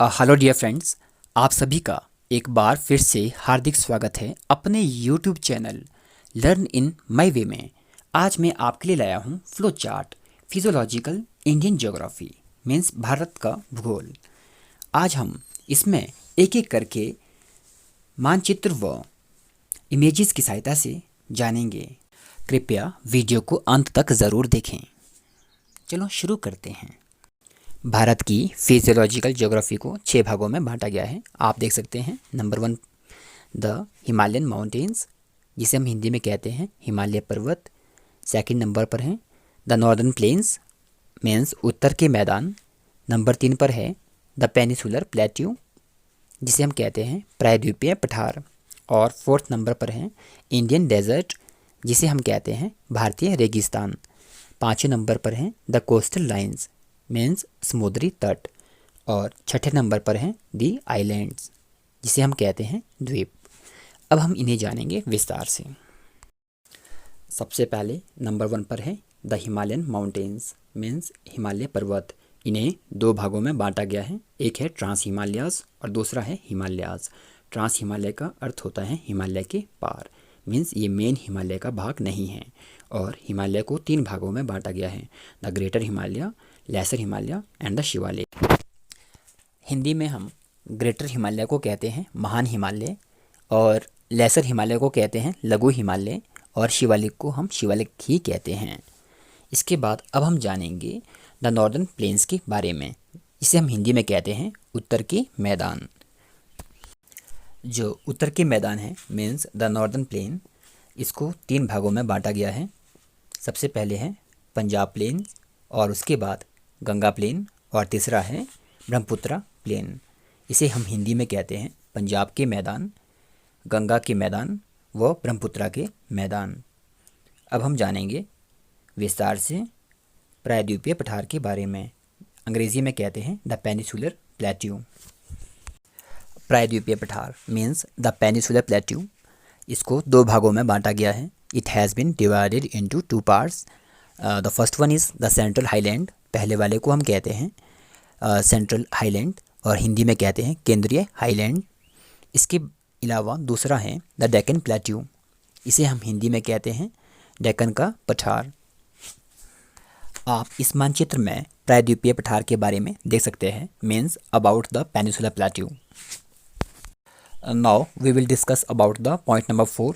Hello dear friends, आप सभी का एक बार फिर से हार्दिक स्वागत है अपने यूट्यूब चैनल लर्न इन माई वे में। आज मैं आपके लिए लाया हूँ flow chart physiological Indian geography means Bharat का भूगोल। आज हम इसमें एक एक करके मानचित्र व इमेजेस की सहायता से जानेंगे। कृपया वीडियो को अंत तक ज़रूर देखें। चलो शुरू करते हैं। भारत की फिजियोलॉजिकल ज्योग्राफी को 6 भागों में बांटा गया है। आप देख सकते हैं। नंबर 1 द हिमालयन माउंटेन्स, जिसे हम हिंदी में कहते हैं हिमालय पर्वत। सेकंड नंबर पर है द नॉर्दर्न प्लेन्स मीन्स उत्तर के मैदान। नंबर 3 पर है द पेनिसुलर प्लेट्यू, जिसे हम कहते हैं प्रायद्वीपीय पठार। और फोर्थ नंबर पर है इंडियन डेजर्ट, जिसे हम कहते हैं भारतीय रेगिस्तान। 5वें नंबर पर है द कोस्टल लाइन्स मीन्स समुद्री तट। और छठे नंबर पर हैं दी आइलैंड्स, जिसे हम कहते हैं द्वीप। अब हम इन्हें जानेंगे विस्तार से। सबसे पहले नंबर 1 पर है the Himalayan mountains means Himalaya पर्वत। इन्हें 2 भागों में बांटा गया है। एक है ट्रांस हिमालयाज और दूसरा है हिमालयाज। ट्रांस हिमालय का अर्थ होता है हिमालय के पार, मीन्स ये मेन हिमालय का भाग नहीं है। और हिमालय को 3 भागों में बांटा गया है, the greater Himalaya, lesser Himalaya and the Shivalik. Hindi में हम ग्रेटर हिमालय को कहते हैं महान हिमालय, और लेसर हिमालय को कहते हैं लघु हिमालय, और शिवालिक को हम शिवालिक ही कहते हैं। इसके बाद अब हम जानेंगे द नॉर्दर्न प्लेन्स के बारे में, इसे हम हिंदी में कहते हैं उत्तर के मैदान। जो उत्तर के मैदान है मीन्स द नॉर्दर्न प्लेन, इसको 3 भागों में बांटा गया है। सबसे पहले है पंजाब प्लेन, और उसके बाद गंगा प्लेन, और तीसरा है ब्रह्मपुत्र प्लेन। इसे हम हिंदी में कहते हैं पंजाब के मैदान, गंगा के मैदान व ब्रह्मपुत्र के मैदान। अब हम जानेंगे विस्तार से प्रायद्वीपीय पठार के बारे में। अंग्रेजी में कहते हैं द पेनिसुलर प्लेट्यू। प्रायद्वीपीय पठार मीन्स द पेनिसुलर प्लेट्यू, इसको 2 भागों में बांटा गया है। It has been divided into 2 parts. The first one is the central highland, पहले वाले को हम कहते हैं सेंट्रल हाईलैंड, और हिंदी में कहते हैं केंद्रीय हाईलैंड। इसके अलावा दूसरा है द डेक्कन प्लेट्यू, इसे हम हिंदी में कहते हैं डेक्कन का पठार। आप इस मानचित्र में प्रायद्वीपीय पठार के बारे में देख सकते हैं, means about the peninsular plateau. Now we will discuss about the point number 4,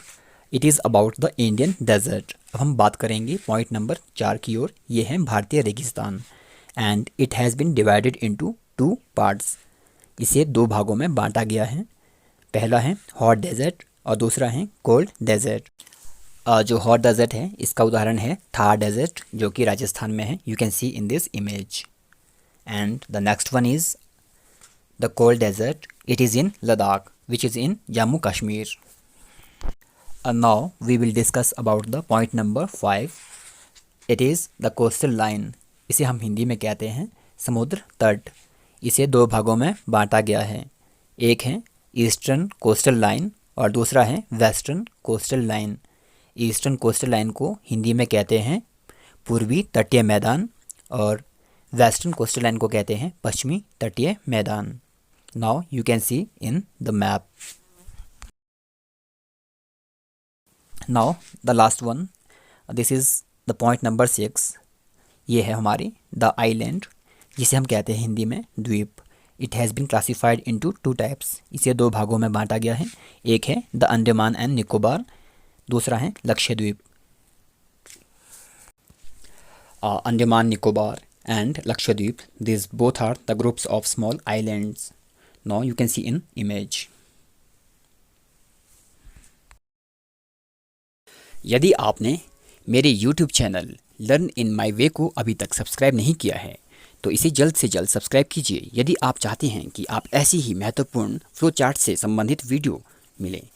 it is about the Indian desert. अब हम बात करेंगे पॉइंट नंबर 4 की ओर। ये है भारतीय रेगिस्तान, and it has been divided into 2 parts. इसे 2 भागों में बांटा गया है। पहला है हॉट डेजर्ट और दूसरा है कोल्ड डेजर्ट। जो हॉट डेजर्ट है इसका उदाहरण है थार डेजर्ट, जो कि राजस्थान में है, you can see in this image. And the next one is the cold desert, it is in Ladakh which is in Jammu Kashmir. Now we will discuss about the point number 5. It is the coastal line. इसे हम हिंदी में कहते हैं समुद्र तट। इसे 2 भागों में बांटा गया है। एक है ईस्टर्न कोस्टल लाइन और दूसरा है western coastal line. Eastern coastal line को हिंदी में कहते हैं पूर्वी तटीय मैदान, और वेस्टर्न कोस्टल लाइन को कहते हैं पश्चिमी तटीय मैदान। Now you can see in the map. Now the last one, this is the point number 6. ये है हमारी the island, जिसे हम कहते हैं हिंदी में द्वीप। It has been classified into 2 types. इसे 2 भागों में बांटा गया है। एक है the अंडमान एंड निकोबार, दूसरा है Lakshadweep. Andaman Nicobar and Lakshadweep, these both are the groups of small islands. Now you can see in image. यदि आपने मेरे YouTube चैनल लर्न इन माई वे को अभी तक सब्सक्राइब नहीं किया है तो इसे जल्द से जल्द सब्सक्राइब कीजिए, यदि आप चाहते हैं कि आप ऐसी ही महत्वपूर्ण फ्लो चार्ट से संबंधित वीडियो मिले।